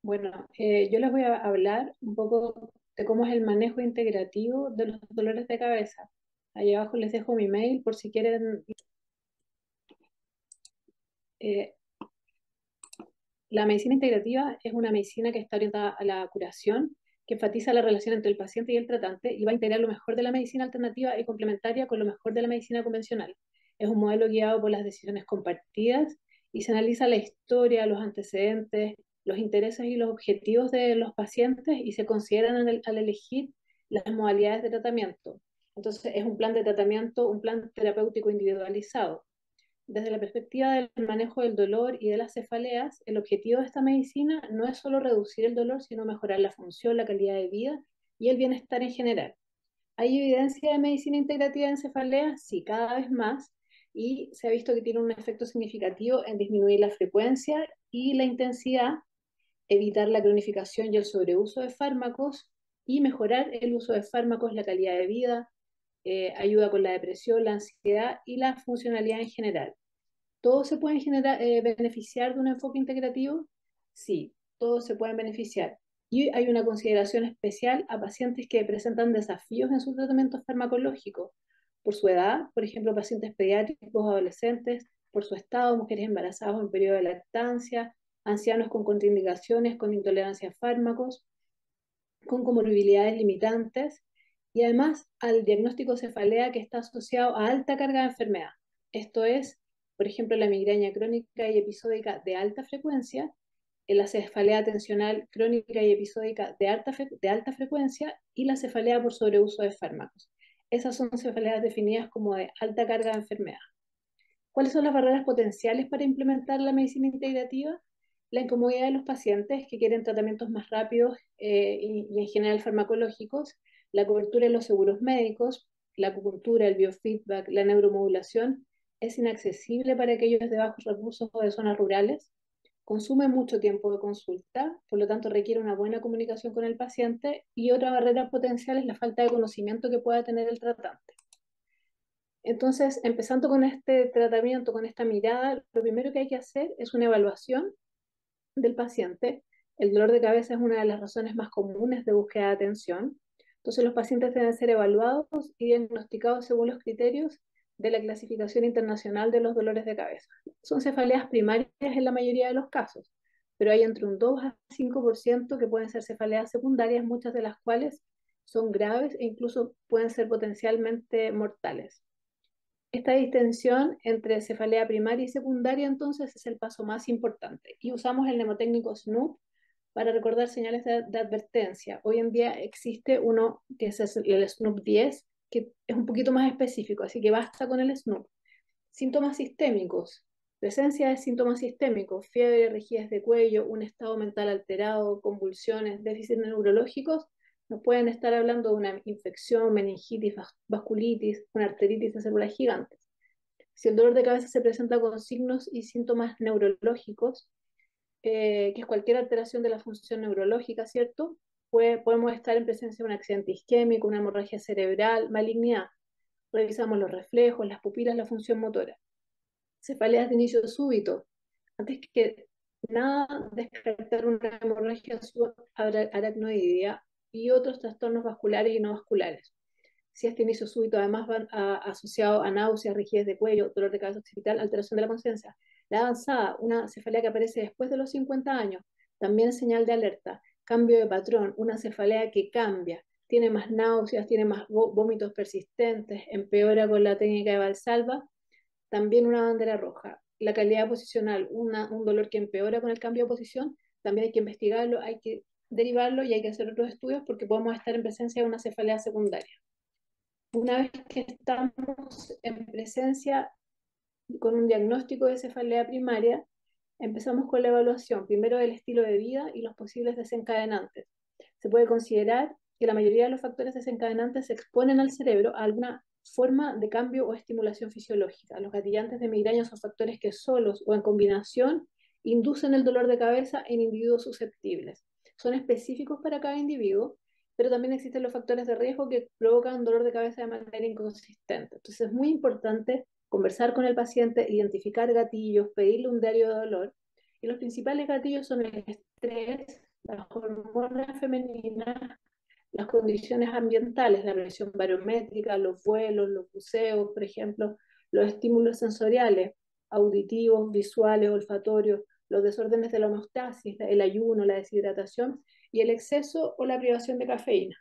Bueno, yo les voy a hablar un poco de cómo es el manejo integrativo de los dolores de cabeza. Ahí abajo les dejo mi mail por si quieren. eh, la medicina integrativa es una medicina que está orientada a la curación, que enfatiza la relación entre el paciente y el tratante y va a integrar lo mejor de la medicina alternativa y complementaria con lo mejor de la medicina convencional. Es un modelo guiado por las decisiones compartidas y se analiza la historia, los antecedentes, los intereses y los objetivos de los pacientes y se consideran al elegir las modalidades de tratamiento. Entonces, es un plan de tratamiento, un plan terapéutico individualizado. Desde la perspectiva del manejo del dolor y de las cefaleas, el objetivo de esta medicina no es solo reducir el dolor, sino mejorar la función, la calidad de vida y el bienestar en general. ¿Hay evidencia de medicina integrativa en cefaleas? Sí, cada vez más, y se ha visto que tiene un efecto significativo en disminuir la frecuencia y la intensidad, evitar la cronificación y el sobreuso de fármacos y mejorar el uso de fármacos, la calidad de vida, ayuda con la depresión, la ansiedad y la funcionalidad en general. ¿Todos se pueden beneficiar de un enfoque integrativo? Sí, todos se pueden beneficiar. Y hay una consideración especial a pacientes que presentan desafíos en su tratamiento farmacológico, por su edad, por ejemplo, pacientes pediátricos, adolescentes, por su estado, mujeres embarazadas en periodo de lactancia, ancianos con contraindicaciones, con intolerancia a fármacos, con comorbilidades limitantes, y además al diagnóstico de cefalea que está asociado a alta carga de enfermedad. Esto es, por ejemplo, la migraña crónica y episódica de alta frecuencia, la cefalea tensional crónica y episódica de alta frecuencia y la cefalea por sobreuso de fármacos. Esas son cefaleas definidas como de alta carga de enfermedad. ¿Cuáles son las barreras potenciales para implementar la medicina integrativa? La incomodidad de los pacientes que quieren tratamientos más rápidos y en general farmacológicos, la cobertura de los seguros médicos, la acupuntura, el biofeedback, la neuromodulación es inaccesible para aquellos de bajos recursos o de zonas rurales, consume mucho tiempo de consulta, por lo tanto requiere una buena comunicación con el paciente y otra barrera potencial es la falta de conocimiento que pueda tener el tratante. Entonces, empezando con este tratamiento, con esta mirada, lo primero que hay que hacer es una evaluación del paciente. El dolor de cabeza es una de las razones más comunes de búsqueda de atención. Entonces, los pacientes deben ser evaluados y diagnosticados según los criterios de la clasificación internacional de los dolores de cabeza. Son cefaleas primarias en la mayoría de los casos, pero hay entre un 2 a 5% que pueden ser cefaleas secundarias, muchas de las cuales son graves e incluso pueden ser potencialmente mortales. Esta distinción entre cefalea primaria y secundaria entonces es el paso más importante y usamos el mnemotécnico SNOOP para recordar señales de advertencia. Hoy en día existe uno que es el SNOOP 10, que es un poquito más específico, así que basta con el SNOOP. Síntomas sistémicos. Presencia de síntomas sistémicos, fiebre, rigidez de cuello, un estado mental alterado, convulsiones, déficits neurológicos, nos pueden estar hablando de una infección, meningitis, vasculitis, una arteritis de células gigantes. Si el dolor de cabeza se presenta con signos y síntomas neurológicos, que es cualquier alteración de la función neurológica, ¿cierto? Podemos estar en presencia de un accidente isquémico, una hemorragia cerebral, malignidad. Revisamos los reflejos, las pupilas, la función motora. Cefaleas de inicio súbito. Antes que nada, descartar una hemorragia subaracnoidea y otros trastornos vasculares y no vasculares. Si este inicio súbito además va asociado a náuseas, rigidez de cuello, dolor de cabeza occipital, alteración de la conciencia. La avanzada, una cefalea que aparece después de los 50 años, también señal de alerta. Cambio de patrón, una cefalea que cambia, tiene más náuseas, tiene más vómitos persistentes, empeora con la técnica de Valsalva, también una bandera roja. La calidad posicional, un dolor que empeora con el cambio de posición, también hay que investigarlo, hay que derivarlo y hay que hacer otros estudios porque podemos estar en presencia de una cefalea secundaria. Una vez que estamos en presencia con un diagnóstico de cefalea primaria, empezamos con la evaluación, primero del estilo de vida y los posibles desencadenantes. Se puede considerar que la mayoría de los factores desencadenantes se exponen al cerebro a alguna forma de cambio o estimulación fisiológica. Los gatillantes de migraña son factores que solos o en combinación inducen el dolor de cabeza en individuos susceptibles. Son específicos para cada individuo, pero también existen los factores de riesgo que provocan dolor de cabeza de manera inconsistente. Entonces es muy importante conversar con el paciente, identificar gatillos, pedirle un diario de dolor. Y los principales gatillos son el estrés, las hormonas femeninas, las condiciones ambientales, la presión barométrica, los vuelos, los buceos, por ejemplo, los estímulos sensoriales, auditivos, visuales, olfatorios, los desórdenes de la homeostasis, el ayuno, la deshidratación y el exceso o la privación de cafeína.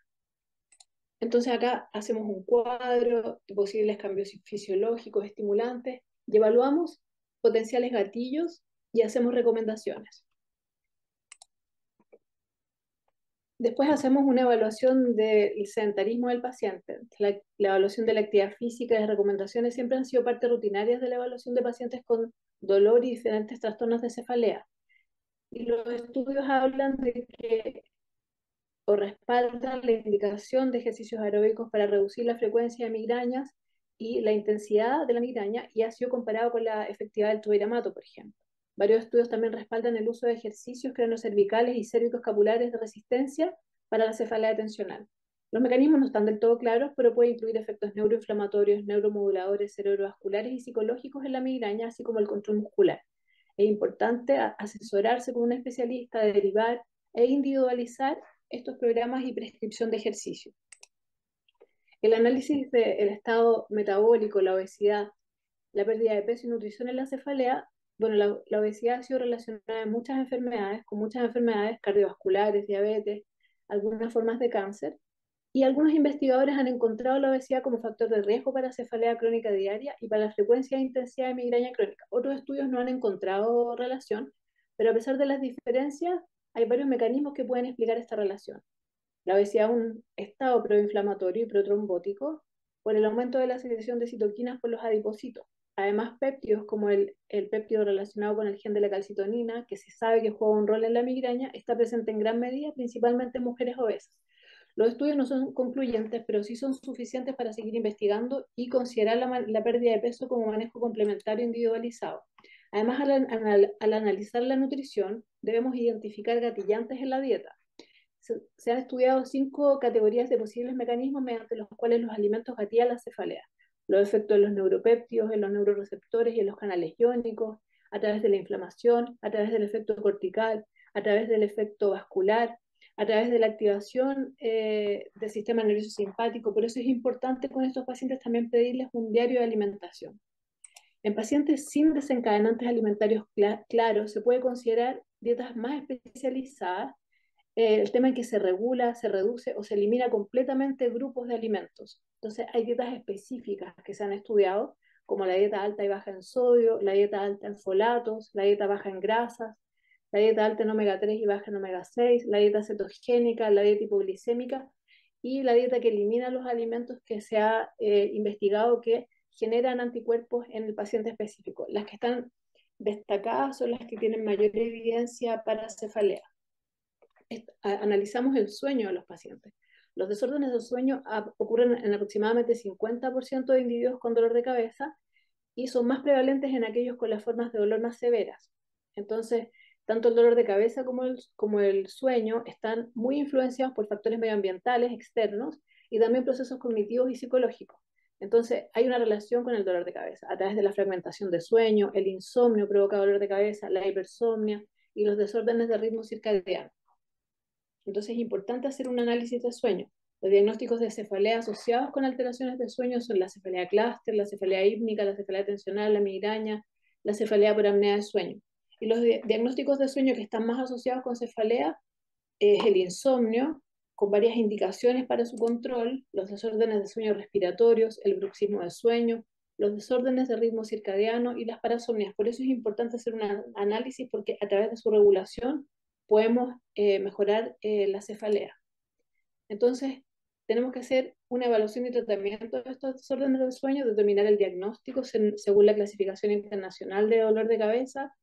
Entonces acá hacemos un cuadro de posibles cambios fisiológicos, estimulantes, y evaluamos potenciales gatillos y hacemos recomendaciones. Después hacemos una evaluación del sedentarismo del paciente. La evaluación de la actividad física y las recomendaciones siempre han sido parte rutinarias de la evaluación de pacientes con dolor y diferentes trastornos de cefalea. Y los estudios hablan de que o respaldan la indicación de ejercicios aeróbicos para reducir la frecuencia de migrañas y la intensidad de la migraña, y ha sido comparado con la efectividad del tobiramato, por ejemplo. Varios estudios también respaldan el uso de ejercicios craneocervicales y cérvico-escapulares de resistencia para la cefalea tensional. Los mecanismos no están del todo claros, pero puede incluir efectos neuroinflamatorios, neuromoduladores, cerebrovasculares y psicológicos en la migraña, así como el control muscular. Es importante asesorarse con un especialista, derivar e individualizar estos programas y prescripción de ejercicio. El análisis del estado metabólico, la obesidad, la pérdida de peso y nutrición en la cefalea, bueno, la obesidad ha sido relacionada en muchas enfermedades, con muchas enfermedades cardiovasculares, diabetes, algunas formas de cáncer, y algunos investigadores han encontrado la obesidad como factor de riesgo para cefalea crónica diaria y para la frecuencia e intensidad de migraña crónica. Otros estudios no han encontrado relación, pero a pesar de las diferencias, hay varios mecanismos que pueden explicar esta relación. La obesidad es un estado proinflamatorio y protrombótico por el aumento de la secreción de citoquinas por los adipocitos. Además, péptidos como el péptido relacionado con el gen de la calcitonina, que se sabe que juega un rol en la migraña, está presente en gran medida, principalmente en mujeres obesas. Los estudios no son concluyentes, pero sí son suficientes para seguir investigando y considerar la pérdida de peso como manejo complementario individualizado. Además, al analizar la nutrición, debemos identificar gatillantes en la dieta. Se han estudiado 5 categorías de posibles mecanismos mediante los cuales los alimentos gatillan la cefalea. Los efectos de los neuropéptidos, en los neuroreceptores y en los canales iónicos, a través de la inflamación, a través del efecto cortical, a través del efecto vascular, a través de la activación del sistema nervioso simpático. Por eso es importante con estos pacientes también pedirles un diario de alimentación. En pacientes sin desencadenantes alimentarios claros, se puede considerar dietas más especializadas, el tema en que se regula, se reduce o se elimina completamente grupos de alimentos. Entonces hay dietas específicas que se han estudiado, como la dieta alta y baja en sodio, la dieta alta en folatos, la dieta baja en grasas, la dieta alta en omega 3 y baja en omega 6, la dieta cetogénica, la dieta hipoglicémica y la dieta que elimina los alimentos que se ha investigado que generan anticuerpos en el paciente específico. Las que están destacadas son las que tienen mayor evidencia para cefalea. Analizamos el sueño de los pacientes. Los desórdenes del sueño ocurren en aproximadamente 50% de individuos con dolor de cabeza y son más prevalentes en aquellos con las formas de dolor más severas. Entonces, tanto el dolor de cabeza como el sueño están muy influenciados por factores medioambientales externos y también procesos cognitivos y psicológicos. Entonces, hay una relación con el dolor de cabeza a través de la fragmentación de sueño, el insomnio provoca dolor de cabeza, la hipersomnia y los desórdenes de ritmo circadiano. Entonces es importante hacer un análisis de sueño. Los diagnósticos de cefalea asociados con alteraciones de sueño son la cefalea clúster, la cefalea hípnica, la cefalea tensional, la migraña, la cefalea por apnea de sueño. Y los diagnósticos de sueño que están más asociados con cefalea es el insomnio, con varias indicaciones para su control, los desórdenes de sueño respiratorios, el bruxismo de sueño, los desórdenes de ritmo circadiano y las parasomnias. Por eso es importante hacer un análisis porque a través de su regulación podemos mejorar la cefalea. Entonces, tenemos que hacer una evaluación y tratamiento de estos desórdenes del sueño, determinar el diagnóstico según la clasificación internacional de dolor de cabeza,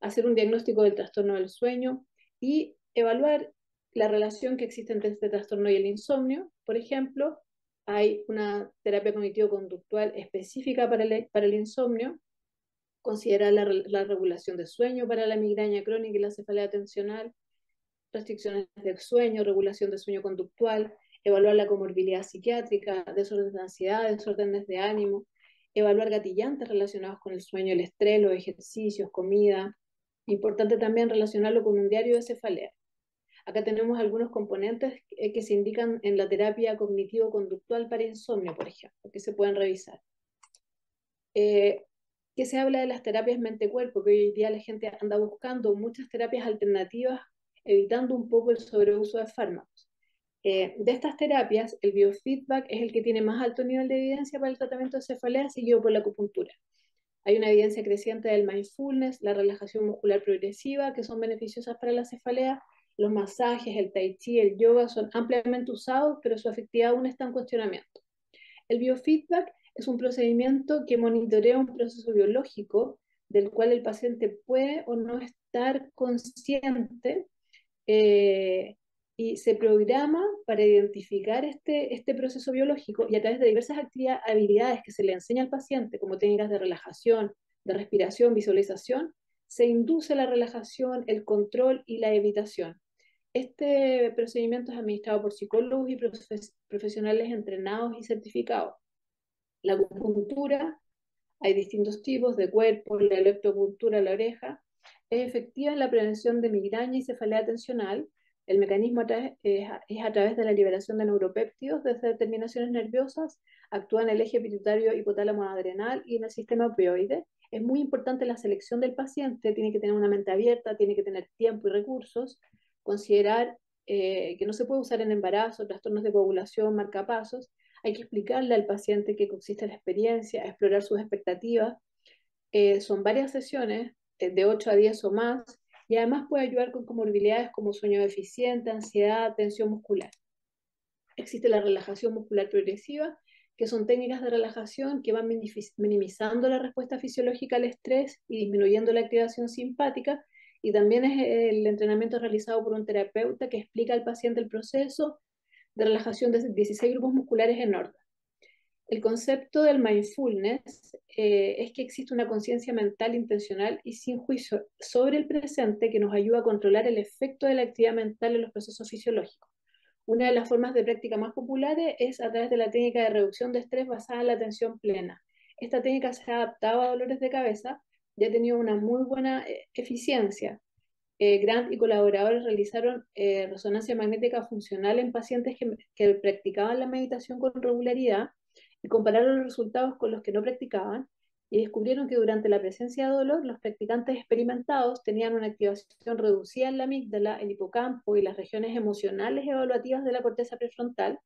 hacer un diagnóstico del trastorno del sueño y evaluar la relación que existe entre este trastorno y el insomnio. Por ejemplo, hay una terapia cognitivo-conductual específica para el insomnio, considerar la regulación de sueño para la migraña crónica y la cefalea tensional, restricciones del sueño, regulación del sueño conductual, evaluar la comorbilidad psiquiátrica, desórdenes de ansiedad, desórdenes de ánimo, evaluar gatillantes relacionados con el sueño, el estrés, los ejercicios, comida. Importante también relacionarlo con un diario de cefalea. Acá tenemos algunos componentes que se indican en la terapia cognitivo-conductual para insomnio, por ejemplo, que se pueden revisar. Que se habla de las terapias mente-cuerpo, que hoy día la gente anda buscando muchas terapias alternativas, evitando un poco el sobreuso de fármacos. De estas terapias, el biofeedback es el que tiene más alto nivel de evidencia para el tratamiento de cefalea, seguido por la acupuntura. Hay una evidencia creciente del mindfulness, la relajación muscular progresiva, que son beneficiosas para la cefalea. Los masajes, el tai chi, el yoga son ampliamente usados, pero su efectividad aún está en cuestionamiento. El biofeedback es un procedimiento que monitorea un proceso biológico del cual el paciente puede o no estar consciente, eh, y se programa para identificar este proceso biológico, y a través de diversas habilidades que se le enseña al paciente, como técnicas de relajación, de respiración, visualización, se induce la relajación, el control y la evitación. Este procedimiento es administrado por psicólogos y profesionales entrenados y certificados. La acupuntura, hay distintos tipos de cuerpo, la electropuntura, la oreja, es efectiva en la prevención de migraña y cefalea tensional. El mecanismo es a través de la liberación de neuropéptidos desde terminaciones nerviosas, actúa en el eje pituitario hipotálamo adrenal y en el sistema opioide. Es muy importante la selección del paciente, tiene que tener una mente abierta, tiene que tener tiempo y recursos, considerar que no se puede usar en embarazo, trastornos de coagulación, marcapasos. Hay que explicarle al paciente que consiste la experiencia, explorar sus expectativas. Son varias sesiones, de 8 a 10 o más, y además puede ayudar con comorbilidades como sueño deficiente, ansiedad, tensión muscular. Existe la relajación muscular progresiva, que son técnicas de relajación que van minimizando la respuesta fisiológica al estrés y disminuyendo la activación simpática, y también es el entrenamiento realizado por un terapeuta que explica al paciente el proceso de relajación de 16 grupos musculares en orden. El concepto del mindfulness es que existe una conciencia mental intencional y sin juicio sobre el presente que nos ayuda a controlar el efecto de la actividad mental en los procesos fisiológicos. Una de las formas de práctica más populares es a través de la técnica de reducción de estrés basada en la atención plena. Esta técnica se ha adaptado a dolores de cabeza y ha tenido una muy buena eficiencia. Grant y colaboradores realizaron resonancia magnética funcional en pacientes que practicaban la meditación con regularidad y compararon los resultados con los que no practicaban, y descubrieron que durante la presencia de dolor, los practicantes experimentados tenían una activación reducida en la amígdala, el hipocampo y las regiones emocionales evaluativas de la corteza prefrontal,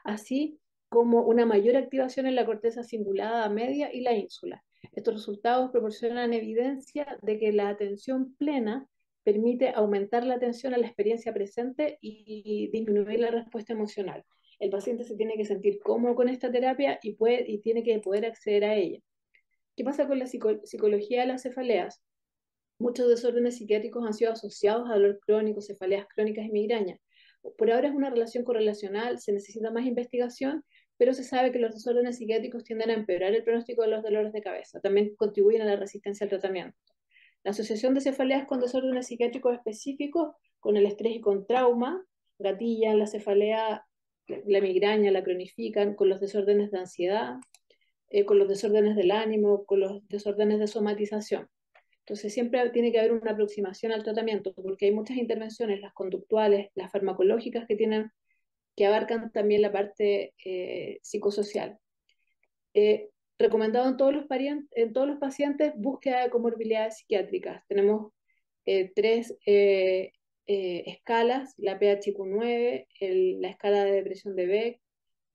así como una mayor activación en la corteza cingulada media y la ínsula. Estos resultados proporcionan evidencia de que la atención plena permite aumentar la atención a la experiencia presente y disminuir la respuesta emocional. El paciente se tiene que sentir cómodo con esta terapia y tiene que poder acceder a ella. ¿Qué pasa con la psicología de las cefaleas? Muchos desórdenes psiquiátricos han sido asociados a dolor crónico, cefaleas crónicas y migraña. Por ahora es una relación correlacional, se necesita más investigación, pero se sabe que los desórdenes psiquiátricos tienden a empeorar el pronóstico de los dolores de cabeza. También contribuyen a la resistencia al tratamiento. La asociación de cefaleas con desórdenes psiquiátricos específicos, con el estrés y con trauma, gatillan la cefalea, la migraña, la cronifican, con los desórdenes de ansiedad, con los desórdenes del ánimo, con los desórdenes de somatización. Entonces siempre tiene que haber una aproximación al tratamiento, porque hay muchas intervenciones, las conductuales, las farmacológicas, que abarcan también la parte psicosocial. Recomendado en todos los pacientes, búsqueda de comorbilidades psiquiátricas. Tenemos tres escalas, la PHQ-9, la escala de depresión de Beck,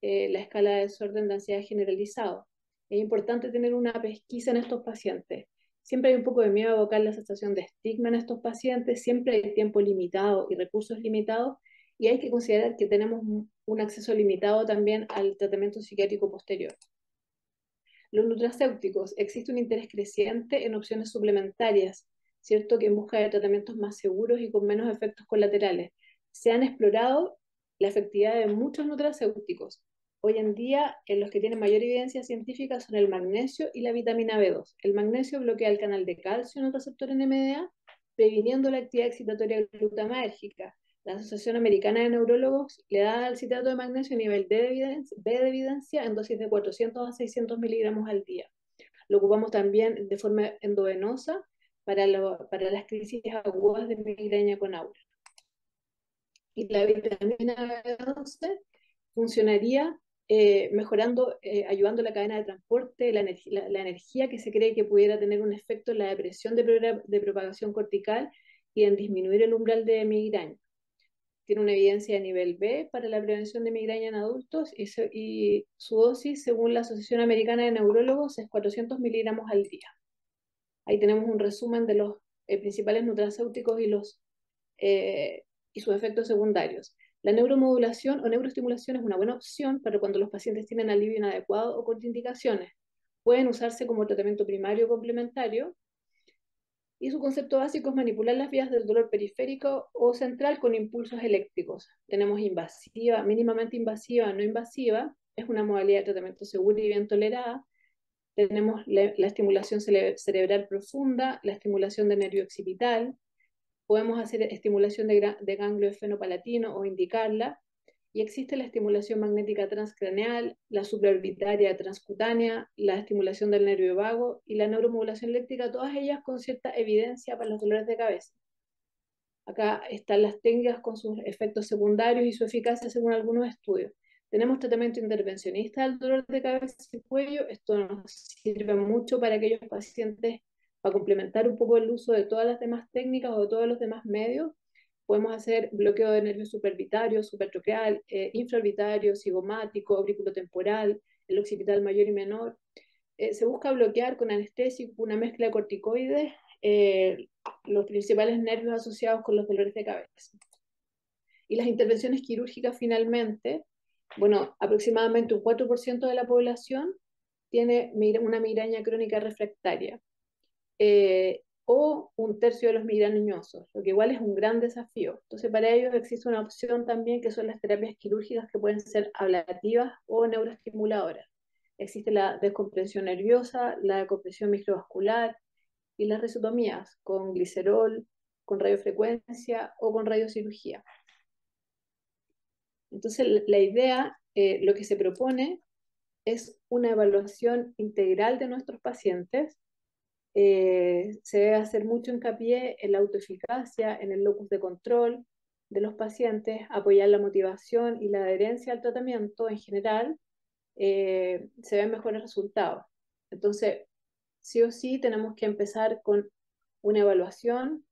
la escala de desorden de ansiedad generalizado. Es importante tener una pesquisa en estos pacientes. Siempre hay un poco de miedo a evocar la sensación de estigma en estos pacientes, siempre hay tiempo limitado y recursos limitados, y hay que considerar que tenemos un acceso limitado también al tratamiento psiquiátrico posterior. Los nutracéuticos, existe un interés creciente en opciones suplementarias, ¿cierto? Que en busca de tratamientos más seguros y con menos efectos colaterales. Se han explorado la efectividad de muchos nutracéuticos. Hoy en día, los que tienen mayor evidencia científica son el magnesio y la vitamina B2. El magnesio bloquea el canal de calcio en el receptor NMDA, previniendo la actividad excitatoria glutamérgica. La Asociación Americana de Neurólogos le da al citrato de magnesio nivel B de evidencia en dosis de 400 a 600 miligramos al día. Lo ocupamos también de forma endovenosa para las crisis agudas de migraña con aura. y la vitamina B12 funcionaría mejorando, ayudando la cadena de transporte, la energía que se cree que pudiera tener un efecto en la depresión de propagación cortical y en disminuir el umbral de migraña. Tiene una evidencia de nivel B para la prevención de migraña en adultos y su dosis, según la Asociación Americana de Neurólogos, es 400 miligramos al día. Ahí tenemos un resumen de los principales nutracéuticos y sus efectos secundarios. La neuromodulación o neuroestimulación es una buena opción para cuando los pacientes tienen alivio inadecuado o contraindicaciones. Pueden usarse como tratamiento primario o complementario, y su concepto básico es manipular las vías del dolor periférico o central con impulsos eléctricos. Tenemos invasiva, mínimamente invasiva, no invasiva, es una modalidad de tratamiento segura y bien tolerada. Tenemos la estimulación cerebral profunda, la estimulación del nervio occipital, podemos hacer estimulación de ganglio fenopalatino o indicarla, y existe la estimulación magnética transcraneal, la supraorbitaria transcutánea, la estimulación del nervio vago y la neuromodulación eléctrica, todas ellas con cierta evidencia para los dolores de cabeza. Acá están las técnicas con sus efectos secundarios y su eficacia según algunos estudios. Tenemos tratamiento intervencionista del dolor de cabeza y cuello. Esto nos sirve mucho para aquellos pacientes, para complementar un poco el uso de todas las demás técnicas o de todos los demás medios. Podemos hacer bloqueo de nervios supervitario, supratroqueal, infraorbitario, cigomático, auriculotemporal, el occipital mayor y menor. Se busca bloquear con anestésico, una mezcla de corticoides, los principales nervios asociados con los dolores de cabeza. Y las intervenciones quirúrgicas finalmente, bueno, aproximadamente un 4% de la población tiene una migraña crónica refractaria, o un tercio de los migrañosos, lo que igual es un gran desafío. Entonces, para ellos existe una opción también que son las terapias quirúrgicas que pueden ser ablativas o neuroestimuladoras. Existe la descompresión nerviosa, la decompresión microvascular y las risotomías con glicerol, con radiofrecuencia o con radiocirugía. Entonces, la idea, lo que se propone es una evaluación integral de nuestros pacientes. Se debe hacer mucho hincapié en la autoeficacia, en el locus de control de los pacientes, apoyar la motivación y la adherencia al tratamiento en general. Se ven mejores resultados. Entonces, sí o sí tenemos que empezar con una evaluación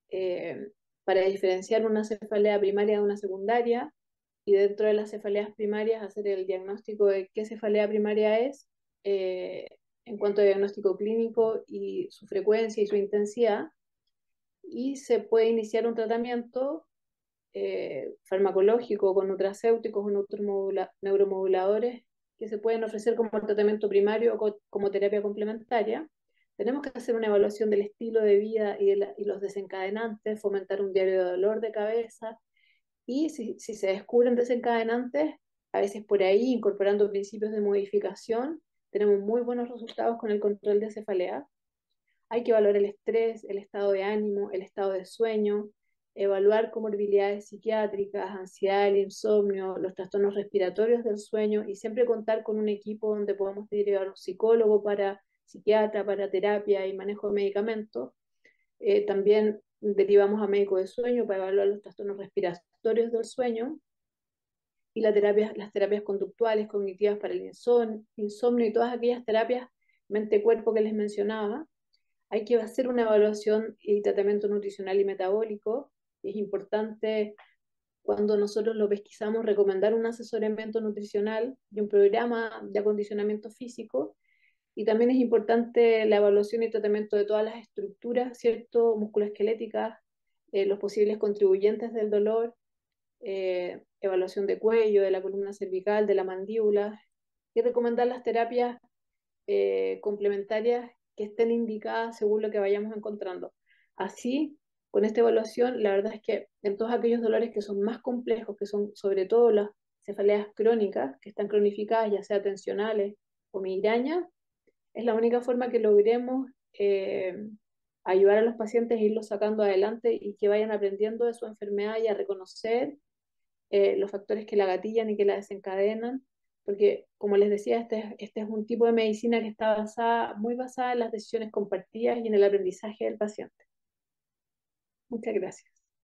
eh, para diferenciar una cefalea primaria de una secundaria, y dentro de las cefaleas primarias hacer el diagnóstico de qué cefalea primaria es, en cuanto a diagnóstico clínico y su frecuencia y su intensidad, y se puede iniciar un tratamiento farmacológico con nutracéuticos o neuromoduladores que se pueden ofrecer como tratamiento primario o como terapia complementaria. Tenemos que hacer una evaluación del estilo de vida y los desencadenantes, fomentar un diario de dolor de cabeza, y si se descubren desencadenantes, a veces por ahí, incorporando principios de modificación, tenemos muy buenos resultados con el control de cefalea. Hay que evaluar el estrés, el estado de ánimo, el estado de sueño, evaluar comorbilidades psiquiátricas, ansiedad, el insomnio, los trastornos respiratorios del sueño, y siempre contar con un equipo donde podamos derivar a un psicólogo, para psiquiatra, para terapia y manejo de medicamentos. También derivamos a médico de sueño para evaluar los trastornos respiratorios del sueño, y las terapias conductuales, cognitivas para el insomnio y todas aquellas terapias mente-cuerpo que les mencionaba. Hay que hacer una evaluación y tratamiento nutricional y metabólico. Y es importante, cuando nosotros lo pesquisamos, recomendar un asesoramiento nutricional y un programa de acondicionamiento físico. Y también es importante la evaluación y tratamiento de todas las estructuras, ¿cierto? Musculoesqueléticas, los posibles contribuyentes del dolor, evaluación de cuello, de la columna cervical, de la mandíbula, y recomendar las terapias complementarias que estén indicadas según lo que vayamos encontrando. Así, con esta evaluación, la verdad es que en todos aquellos dolores que son más complejos, que son sobre todo las cefaleas crónicas, que están cronificadas, ya sea tensionales o migraña, es la única forma que logremos ayudar a los pacientes a irlos sacando adelante y que vayan aprendiendo de su enfermedad y a reconocer los factores que la gatillan y que la desencadenan, porque como les decía, este es un tipo de medicina que está muy basada en las decisiones compartidas y en el aprendizaje del paciente. Muchas gracias.